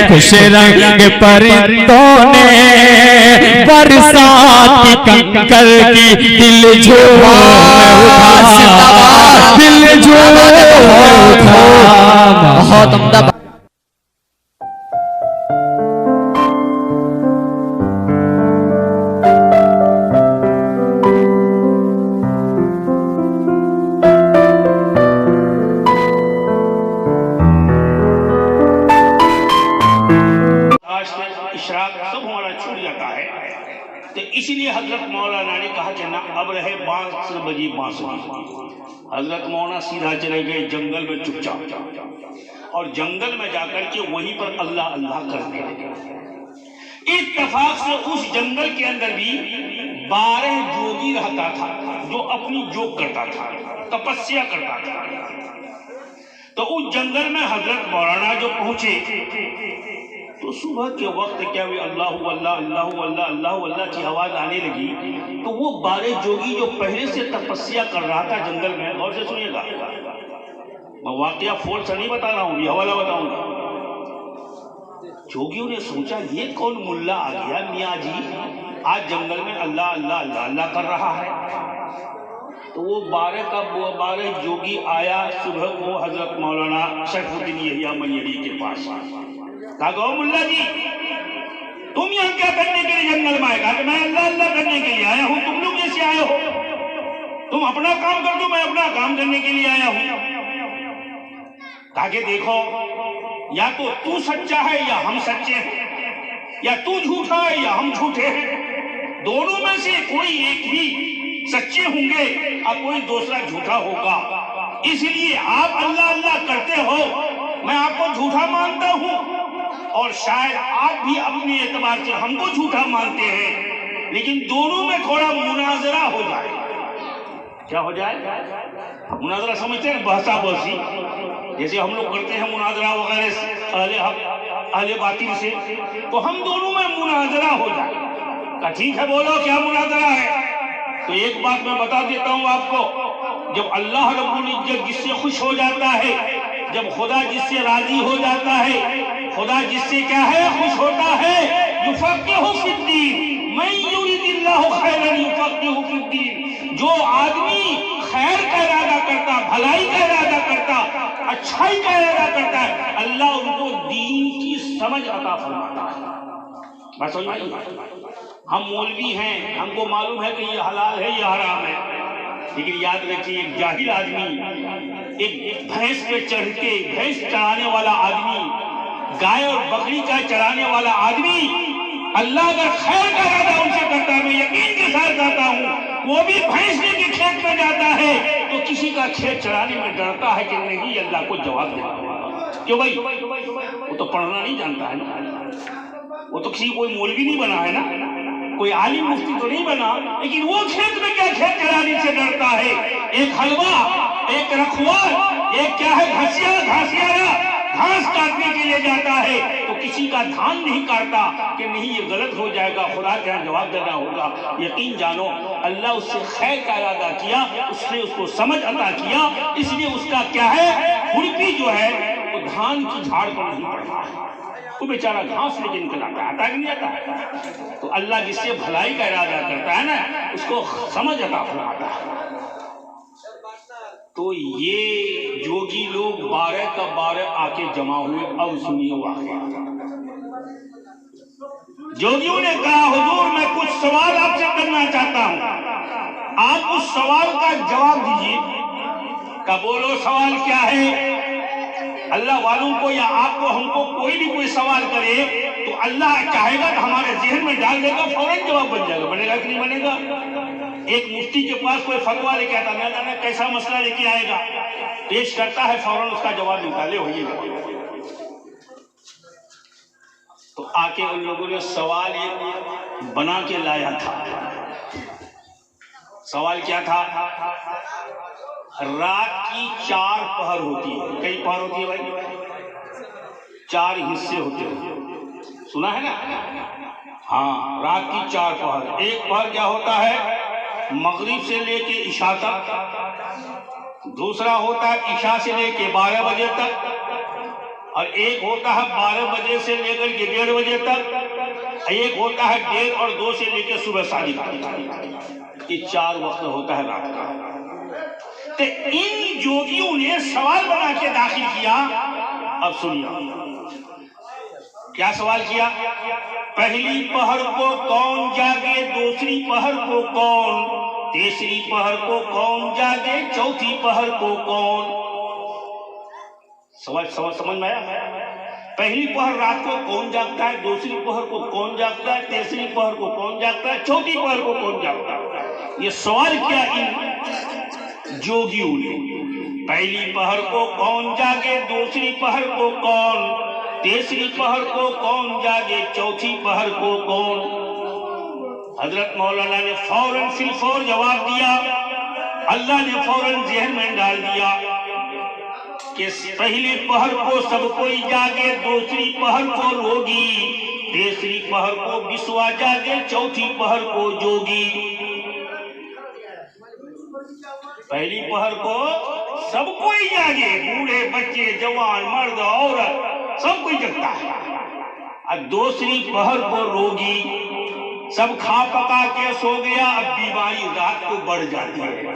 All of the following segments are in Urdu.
خوش رنگ پرندوں نے برسات کی کنکر کی دل جھوم اٹھا، دل جھوم اٹھا۔ بہت عمدہ اسی لیے حضرت مولانا نے کہا کہ نہ اب رہے بانس بجی بانسری۔ حضرت مولانا سیدھا چلے گئے جنگل میں چپ چاپ، اور جنگل میں جا کر کے وہیں پر اللہ اللہ کرنے لگے۔ اتفاق سے اس جنگل کے اندر بھی 12 جوگی رہتا تھا جو اپنی جوگ کرتا تھا، تپسیا کرتا تھا۔ تو اس جنگل میں حضرت مولانا جو پہنچے تو صبح کے وقت کیا ہوئی، اللہ اللہ اللہ اللہ اللہ اللہ کی آواز آنے لگی۔ تو وہ 12 جوگی جو پہلے سے تپسیا کر رہا تھا جنگل میں، غور سے سنیے گا، میں واقعہ فور سے نہیں بتا رہا ہوں، یہ حوالہ بتاؤں گا۔ جوگیوں نے سوچا یہ کون ملا آ گیا میاں جی، آج جنگل میں اللہ اللہ اللہ اللہ کر رہا ہے۔ تو وہ 12 جوگی آیا صبح کو حضرت مولانا شیخ الدین یحییٰ منیری کے پاس، کہا گو ملا جی تم یہاں کیا کرنے کے لیے جنگل میں آئے؟ کہا کہ میں اللہ اللہ کرنے کے لیے آیا ہوں، تم لوگ جیسے آئے ہو، تم اپنا کام کر دو، میں اپنا کام کرنے کے لیے آیا ہوں۔ کہا کہ دیکھو یا تو سچا ہے یا ہم سچے ہیں، یا تو جھوٹا ہے یا ہم جھوٹے ہیں، دونوں میں سے کوئی ایک ہی سچے ہوں گے اور کوئی دوسرا جھوٹا ہوگا۔ اس لیے آپ اللہ اللہ کرتے ہو، میں آپ کو جھوٹا مانتا ہوں، اور شاید آپ بھی اپنے اعتبار سے ہم کو جھوٹا مانتے ہیں، لیکن دونوں میں تھوڑا مناظرہ ہو جائے۔ کیا ہو جائے؟ مناظرہ سمجھتے ہیں، بحثہ بحثی، جیسے ہم لوگ کرتے ہیں مناظرہ وغیرہ سے اہل حق اہل باطل سے، تو ہم دونوں میں مناظرہ ہو جائے۔ کہا ٹھیک ہے بولو کیا مناظرہ ہے؟ تو ایک بات میں بتا دیتا ہوں آپ کو، جب اللہ رب العزت جس سے خوش ہو جاتا ہے، جب خدا جس سے راضی ہو جاتا ہے، خدا جس سے کیا ہے خوش ہوتا ہے، یفقہہ فی الدین، من یرید اللہ خیرا یفقہہ فی الدین۔ جو آدمی خیر کا ارادہ کرتا، بھلائی کا ارادہ کرتا، اچھائی کا ارادہ کرتا ہے، اللہ ان کو دین کی سمجھ عطا فرماتا ہے۔ بات سمجھ آئی؟ ہم مولوی ہیں، ہم کو معلوم ہے کہ یہ حلال ہے یہ حرام ہے، لیکن یاد رکھیے ایک جاہل آدمی، ایک بھینس پہ چڑھ کے بھینس چرانے والا آدمی، گائے اور بکری کا چرانے والا آدمی، اللہ اگر خیر کا ارادہ ان سے کرتا ہے، میں یقین کے ساتھ کہتا ہوں وہ بھی بھینس لے کے کھیت میں جاتا ہے تو کسی کا کھیت چرانے میں ڈرتا ہے کہ نہیں اللہ کو جواب دینا ہوگا۔ کیوں بھائی؟ وہ تو پڑھنا نہیں جانتا ہے نا، وہ تو کسی کوئی مولوی نہیں بنا ہے نا، کوئی عالم مفتی تو نہیں بنا، لیکن وہ کھیت میں کیا کھیت چرانے سے ڈرتا ہے؟ ایک حلوا، ایک رکھوال، ایک کیا ہے گھاسیارا گھاس کاٹنے کے لیے جاتا ہے تو کسی کا دھان نہیں کاٹتا کہ نہیں یہ غلط ہو جائے گا، خدا کا جواب دینا ہوگا۔ یقین جانو اللہ اس سے خیر کا ارادہ کیا، اس نے اس کو سمجھ عطا کیا، اس لیے اس کا کیا ہے کھرپی جو ہے وہ دھان کی جھاڑ پر نہیں پڑتا ہے، وہ بیچارہ گھاس لے کے نکل آتا ہے، آتا کہ نہیں آتا؟ تو اللہ جس سے بھلائی کا ارادہ کرتا ہے نا اس کو سمجھ عطا فرماتا ہے۔ تو یہ جوگی لوگ 12 کا 12 آ کے جمع ہوئے۔ اب سنیے واقعہ۔ جوگیوں نے کہا حضور میں کچھ سوال آپ سے کرنا چاہتا ہوں، آپ اس سوال کا جواب دیجیے۔ کہ بولو سوال کیا ہے؟ اللہ والوں کو یا آپ کو ہم کو کوئی بھی کوئی سوال کرے تو اللہ چاہے گا تو ہمارے ذہن میں ڈال دے گا، فوراً جواب بن جائے گا۔ بنے گا کہ نہیں بنے گا؟ ایک مفتی کے پاس کوئی فتویٰ لے کے آتا، نہ جانا کیسا مسئلہ لے کے آئے گا، پیش کرتا ہے، فوراً اس کا جواب نکالے ہوئے گا۔ تو آ کے ان لوگوں نے سوال ایک بنا کے لایا تھا۔ سوال کیا تھا؟ رات کی 4 پہر ہوتی ہے، کئی پہر ہوتی ہے بھائی؟ 4 حصے ہوتے ہیں، سنا ہے نا؟ ہاں، رات کی 4 پہر۔ ایک پہر کیا ہوتا ہے؟ مغرب سے لے کے عشاء تک، دوسرا ہوتا ہے عشاء سے لے کے 12 بجے تک، اور ایک ہوتا ہے 12 بجے سے لے کر کے 1:30 بجے تک، ایک ہوتا ہے 1:30 اور 2 سے لے کے صبح 7:30۔ یہ 4 وقت ہوتا ہے رات کا۔ تو ان جوگیوں نے سوال بنا کے داخل کیا۔ اب سنیے کیا سوال کیا؟ پہلی پہر کو کون جاگے، دوسری پہر کو کون، تیسری پہر کو کون جاگے، چوتھی پہر کو کون؟ سمجھ میں آیا؟ پہلی پہر رات کو کون جاگتا ہے، دوسری پہر کو کون جاگتا ہے، تیسری پہر کو کون جاگتا ہے، چوتھی پہر کو کون جاگتا ہے؟ یہ سوال کیا ان جوگیوں نے۔ پہلی پہر کو کون جاگے، دوسری پہر کو کون، تیسری پہر کو کون جاگے، چوتھی پہر کو کون؟ حضرت مولانا نے فوراً فی الفور جواب دیا۔ اللہ نے فوراً ذہن میں ڈال دیا کہ پہلی پہر کو سب کوئی جاگے، دوسری پہر کو روگی، تیسری پہر کو بسوا جاگے، چوتھی پہر کو جوگی۔ پہلی پہر کو سب کوئی جاگے، بوڑھے بچے جوان مرد عورت سب کوئی جگتا ہے، اور دوسری پہر کو روگی، سب کھا پکا کے سو گیا، اب بیماری رات کو بڑھ جاتی ہے،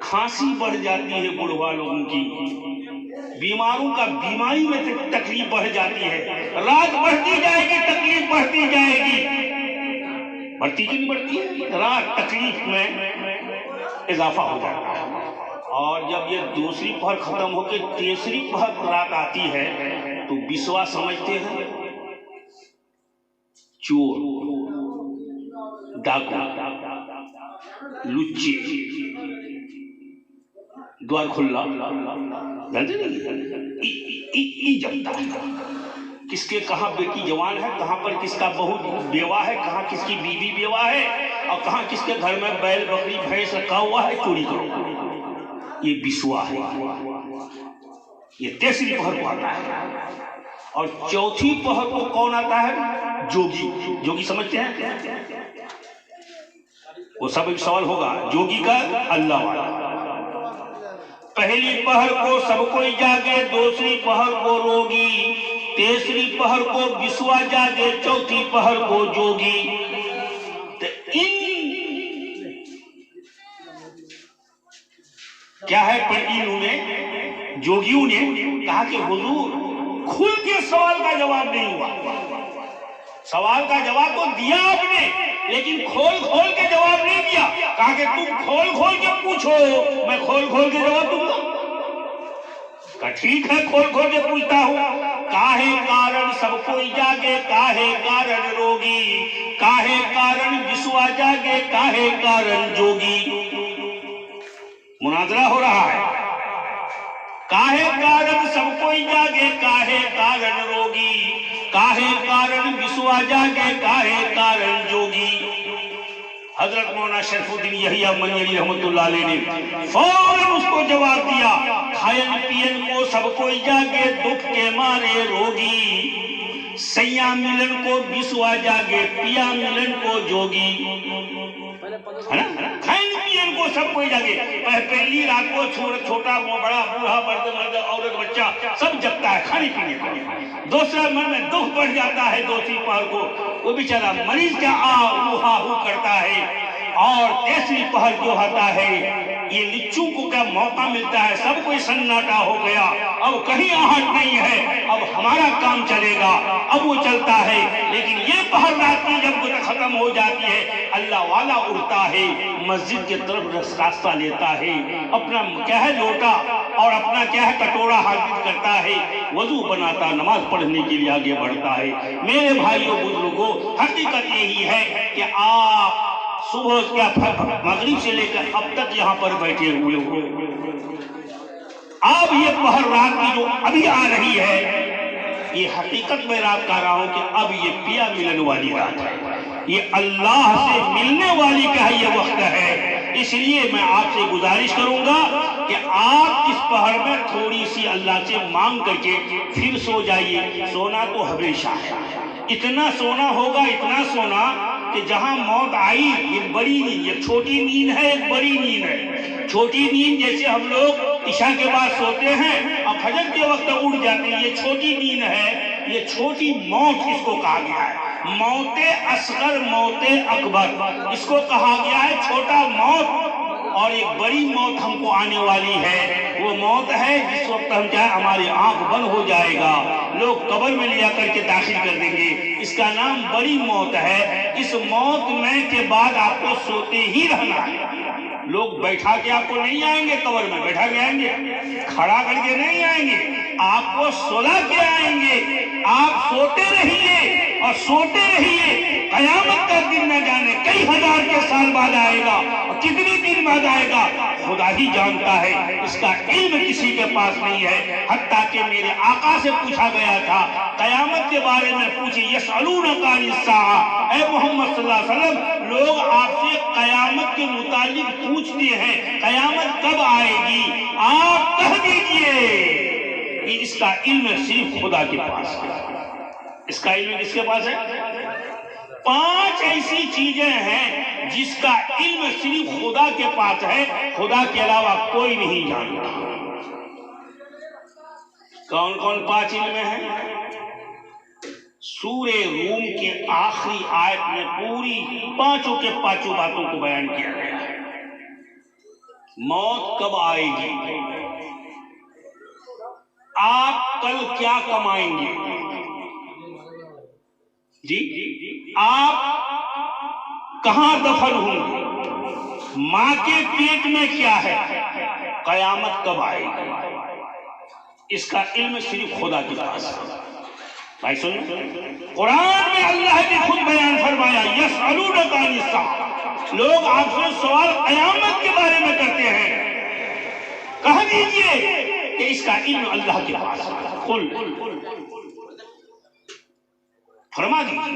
کھانسی بڑھ جاتی ہے بوڑھا لوگوں کی، بیماروں کا بیماری میں تکلیف بڑھ جاتی ہے، رات بڑھتی جائے گی تکلیف بڑھتی جائے گی، بڑھتی کی نہیں بڑھتی ہے، رات تکلیف میں اضافہ ہو جاتا ہے۔ اور جب یہ دوسری پہر ختم ہو کے تیسری پہر رات آتی ہے تو بسوا سمجھتے ہیں چور، ڈاکو، لچے، دوار کھلا، جانتے نہیں جگتا ہے کس کے کہاں بیٹی جوان ہے، کہاں پر کس کا بہو بیوہ ہے، کہاں کس کی بیوی بیوہ ہے، اور کہاں کس کے گھر میں بیل بکری بھینس رکھا ہوا ہے، چوری کرو۔ یہ بسوا ہے، یہ تیسری پہر کو آتا ہے۔ اور چوتھی پہر کو کون آتا ہے؟ جوگی۔ جوگی سمجھتے ہیں؟ وہ سب ایک سوال ہوگا جوگی کا، اللہ والا۔ پہلی پہر کو سب کوئی جاگے، دوسری پہر کو روگی، تیسری پہر کو بسوا جاگے، چوتھی پہر کو جوگی۔ کیا ہے پر انہوں نے جوگیوں نے کہا کہ حضور کھل کے سوال کا جواب نہیں ہوا، سوال کا جواب تو دیا آپ نے لیکن کھول کھول کے جواب نہیں دیا، کہا کہ تم کھول کھول کے پوچھو میں کھول کھول کے جواب دوں گا۔ کہا ٹھیک ہے کھول کھول کے پوچھتا ہوں، کاہے کارن سب کوئی جاگے، کاہے کارن روگی، کاہے کارن بسوا جاگے، کاہے کارن جوگی۔ مناظرہ ہو رہا ہے، کاہے کارن سب کوئی جاگے، کاہے کارن روگی، کاہے کارن بسوا جاگے، کاہے کارن جوگی۔ حضرت مولانا شریف الدین یحییٰ منیری رحمت اللہ علیہ نے فوراً اس کو جواب دیا، کھائن پین کو سب کوئی جاگے، دکھ کے مارے روگی، سیاں ملن کو بسوا جاگے، پیا ملن کو جوگی۔ کھائن پین کو سب کوئی جاگے، پہلی رات کو چھوٹا بڑا بوڑھا مرد عورت بچہ سب جگتا ہے کھانے پینے کو، دوسرا من میں دکھ بڑھ جاتا ہے دوسری پہر کو، وہ بیچارہ مریض کا ہو کرتا ہے، اور تیسری پہر جو ہوتا ہے یہ لچوں کو کیا موقع ملتا ہے، سب کوئی سناٹا ہو گیا، اب کہیں آہٹ نہیں ہے، اب ہمارا کام چلے گا، اب وہ چلتا ہے، لیکن یہ پہر رات کی جب ختم ہو جاتی ہے اللہ والا اڑتا ہے، مسجد کی طرف راستہ لیتا ہے، اپنا کیا ہے لوٹا اور اپنا کیا ہے کٹورا حاضر کرتا ہے، وضو بناتا نماز پڑھنے کے لیے آگے بڑھتا ہے۔ میرے بھائیوں بزرگوں حقیقت یہی ہے کہ آپ صبح کیا مغرب سے لے کر اب تک یہاں پر بیٹھے ہوئے ہو، اب یہ پہر رات کی جو ابھی آ رہی ہے یہ حقیقت میں رات کہہ رہا ہوں کہ اب یہ پیا ملن والی رات ہے، یہ اللہ سے ملنے والی کا یہ وقت ہے۔ اس لیے میں آپ سے گزارش کروں گا کہ آپ اس پہر میں تھوڑی سی اللہ سے مانگ کر کے پھر سو جائیے، سونا تو ہمیشہ ہے، اتنا سونا ہوگا اتنا سونا کہ جہاں موت آئی، یہ بڑی نیند، یہ چھوٹی نیند ہے ایک بڑی نیند ہے، چھوٹی نیند جیسے ہم لوگ عشاء کے بعد سوتے ہیں اور فجر کے وقت اٹھ جاتے ہیں، یہ چھوٹی نیند ہے، یہ چھوٹی موت اس کو کہا گیا ہے، موت اصغر موت اکبر اس کو کہا گیا ہے، چھوٹا موت۔ اور ایک بڑی موت ہم کو آنے والی ہے، وہ موت ہے جس وقت ہم چاہے ہماری آنکھ بند ہو جائے گا، لوگ قبر میں لیا کر کے داخل کر دیں گے، اس کا نام بڑی موت ہے۔ اس موت میں کے بعد آپ کو سوتے ہی رہنا ہے، لوگ بیٹھا کے آپ کو نہیں آئیں گے، قبر میں بیٹھا کے آئیں گے، کھڑا کر کے نہیں آئیں گے، آپ کو سلا کے آئیں گے، آپ سوتے رہیے اور سوتے رہیے، قیامت کا دن نہ جانے کئی ہزار کے سال بعد آئے گا اور کتنے دن بعد آئے گا خدا ہی جانتا ہے، اس کا علم کسی کے پاس نہیں ہے۔ حتیٰ کہ میرے آقا سے پوچھا گیا تھا قیامت کے بارے میں پوچھے، یسألونک عن الساعہ، اے محمد صلی اللہ علیہ وسلم لوگ آپ سے قیامت کے متعلق پوچھتے ہیں قیامت کب آئے گی، آپ کہہ دیجئے کہ اس کا علم صرف خدا کے پاس ہے۔ اس کا علم کس کے پاس ہے؟ 5 ایسی چیزیں ہیں جس کا علم صرف خدا کے پاس ہے، خدا کے علاوہ کوئی نہیں جانتا۔ کون کون 5 علم ہیں؟ سورہ روم کے آخری آیت میں پوری 5 کے 5 باتوں کو بیان کیا گیا ہے۔ موت کب آئے گی، آپ کل کیا کمائیں گے، جی آپ کہاں دفن ہوں گے، ماں کے پیٹ میں کیا ہے، قیامت کب آئے گی، اس کا علم صرف خدا کے پاس ہے۔ بھائی سنیں، قرآن میں اللہ نے خود بیان فرمایا، یسألونک عن الساعہ، لوگ آپ سے سوال قیامت کے بارے میں کرتے ہیں، کہہ دیجئے کہ اس کا علم اللہ کے پاس ہے۔ قل، فرما دیجئے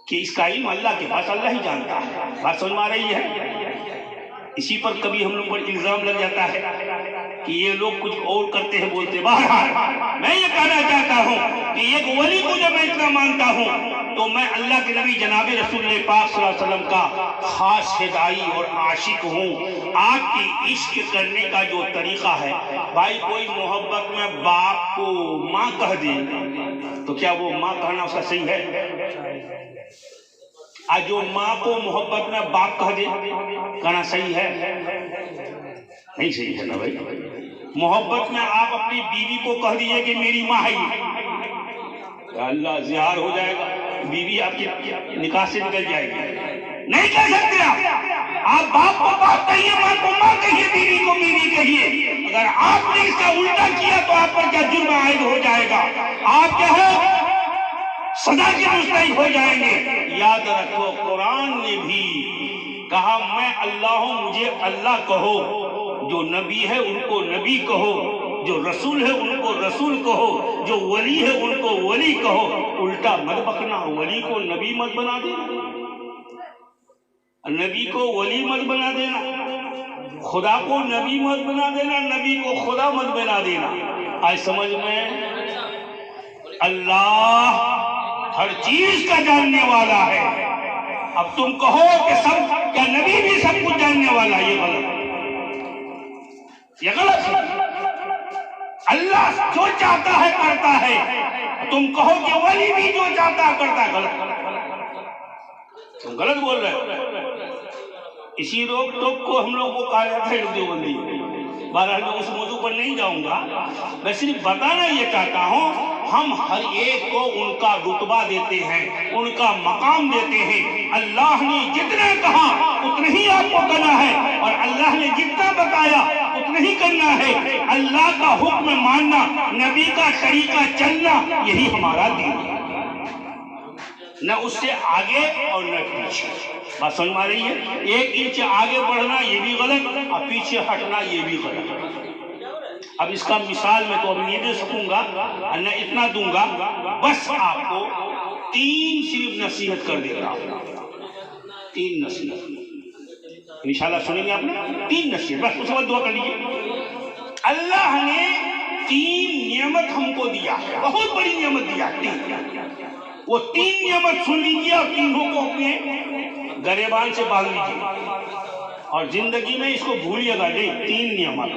کہ اس کا علم اللہ کے پاس، اللہ ہی جانتا ہے۔ بات سمجھ میں آ رہی ہے؟ اسی پر کبھی ہم لوگ پر الزام لگ جاتا ہے کہ یہ لوگ کچھ اور کرتے ہیں، بولتے بہرحال میں یہ کہنا چاہتا ہوں کہ ایک ولی کو جب میں اتنا مانتا ہوں تو میں اللہ کے نبی جناب رسول پاک صلی اللہ علیہ وسلم کا خاص فدائی اور عاشق ہوں۔ آپ کی عشق کرنے کا جو طریقہ ہے، بھائی کوئی محبت میں باپ کو ماں کہہ دے تو کیا وہ ماں کہنا اس کا صحیح ہے؟ آج جو ماں کو محبت میں باپ کہہ دے کہنا صحیح ہے؟ نہیں صحیح ہے نا بھائی۔ محبت میں آپ اپنی بیوی کو کہہ دیجئے کہ میری ماں ہے، اللہ زہار ہو جائے گا، بیوی آپ کی نکاح سے نکل جائے گی، نہیں کہہ سکتے آپ باپ کو باپ کہیے، ماں کو ماں کہیے، بیوی کو بیوی کہیے۔ اگر آپ نے اس کا الٹا کیا تو آپ پر کیا جرم عائد ہو جائے گا، آپ کیا ہے سزا کے مستحق ہو جائیں گے۔ یاد رکھو قرآن نے بھی کہا میں اللہ ہوں، مجھے اللہ کہو، جو نبی ہے ان کو نبی کہو، جو رسول ہے ان کو رسول کہو، جو ولی ہے ان کو ولی کہو۔ الٹا مت بکنا، ولی کو نبی مت بنا دینا، نبی کو ولی مت بنا دینا، خدا کو نبی مت بنا دینا، نبی کو خدا مت بنا دینا۔ آج سمجھ میں؟ اللہ ہر چیز کا جاننے والا ہے۔ اب تم کہو کہ سب کیا نبی بھی سب کچھ جاننے والا، یہ غلط، یہ غلط ہے۔ اللہ جو چاہتا ہے کرتا ہے، تم کہو کہ ولی بھی جو چاہتا ہے کرتا ہے، غلط، تم غلط بول رہے ہو۔ اسی روک ٹوک کو ہم لوگ کو کہا جاتا ہے دیوبندی۔ بہرحال میں اس موضوع پر نہیں جاؤں گا، میں صرف بتانا یہ چاہتا ہوں ہم ہر ایک کو ان کا رتبہ دیتے ہیں، ان کا مقام دیتے ہیں۔ اللہ نے جتنا کہا اتنا ہی آپ کو کرنا ہے، اور اللہ نے جتنا بتایا اتنا ہی کرنا ہے۔ اللہ کا حکم ماننا، نبی کا طریقہ چلنا، یہی ہمارا دین ہے، نہ اس سے آگے اور نہ پیچھے۔ بات سمجھ میں آ رہی ہے؟ 1 انچ آگے بڑھنا یہ بھی غلط اور پیچھے ہٹنا یہ بھی غلط۔ اب اس کا مثال میں تو اب نہیں دے سکوں گا، نہ اتنا دوں گا، بس آپ کو 3 صرف نصیحت کر دیتا ہوں، 3 نصیحت انشاءاللہ سنیں گے آپ نے، 3 نصیحت، بس اس کے بعد دعا کر لیجیے۔ اللہ نے 3 نعمت ہم کو دیا، بہت بڑی نعمت دیا، 3۔ وہ 3 نعمت سن لیجیے اور 3 کو اپنے گریبان سے باندھ لیجیے۔ اور زندگی میں اس کو بھولیے گا نہیں. 3 نعمت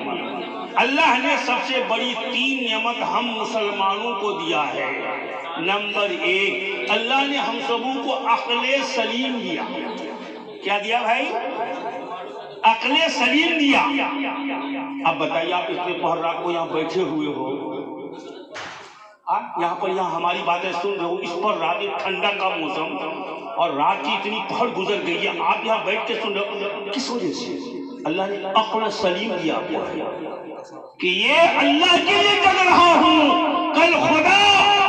اللہ نے سب سے بڑی 3 نعمت ہم مسلمانوں کو دیا ہے. نمبر 1، اللہ نے ہم سبوں کو عقل سلیم دیا. کیا دیا بھائی؟ عقل سلیم دیا. اب بتائیے آپ اتنے پہر رات کو یہاں بیٹھے ہوئے ہو، یہاں پر ہماری باتیں سن رہے ہو، اس پر رات ٹھنڈا کا موسم اور رات کی اتنی پہر گزر گئی ہے، آپ یہاں بیٹھ کے سن رہے ہو، کس وجہ سے؟ اللہ نے عقل سلیم دیا کہ یہ اللہ کے لیے جگ رہا ہوں، کل خدا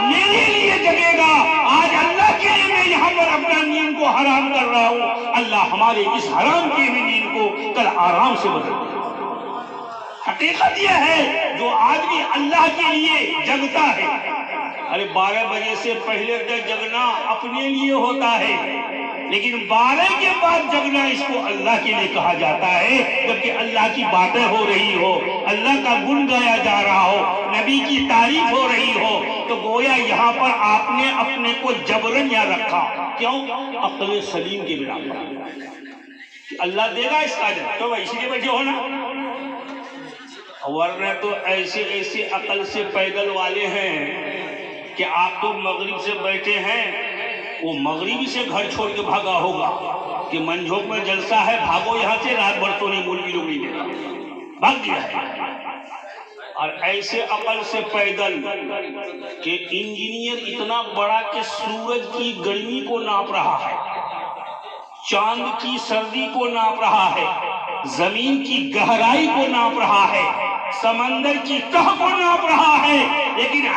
میرے لیے جگے گا. آج اللہ کے لیے میں یہاں پر اپنا نیند کو حرام کر رہا ہوں، اللہ ہمارے اس حرام کی ہوئی نیند کو کل آرام سے بدل دے. حقیقت یہ ہے جو آدمی اللہ کے لیے جگتا ہے، ارے 12 بجے سے پہلے تک جگنا اپنے لیے ہوتا ہے، لیکن 12 کے بعد جگنا اس کو اللہ کے لیے کہا جاتا ہے. جبکہ اللہ کی باتیں ہو رہی ہو، اللہ کا گن گایا جا رہا ہو، نبی کی تعریف ہو رہی ہو، تو گویا یہاں پر آپ نے اپنے کو جبرن یہاں رکھا. کیوں؟ عقل سلیم کے بنا پر اللہ دے گا اس کا اجر، تو اسی لیے بیٹھے ہو نا. ورنہ تو ایسے عقل سے پیدل والے ہیں کہ آپ تو مغرب سے بیٹھے ہیں، وہ مغربی سے گھر چھوڑ کے بھاگا ہوگا کہ منجھوک میں جلسہ ہے، بھاگو یہاں سے، رات بھر تو نہیں، مولوی لوگ نہیں دیتا، بھاگ گیا ہے. اور ایسے عقل سے پیدل کہ انجینئر اتنا بڑا کہ سورج کی گرمی کو ناپ رہا ہے، چاند کی سردی کو ناپ رہا ہے، زمین کی گہرائی کو ناپ رہا ہے، سمندر کی تہ کو ناپ رہا ہے، لیکن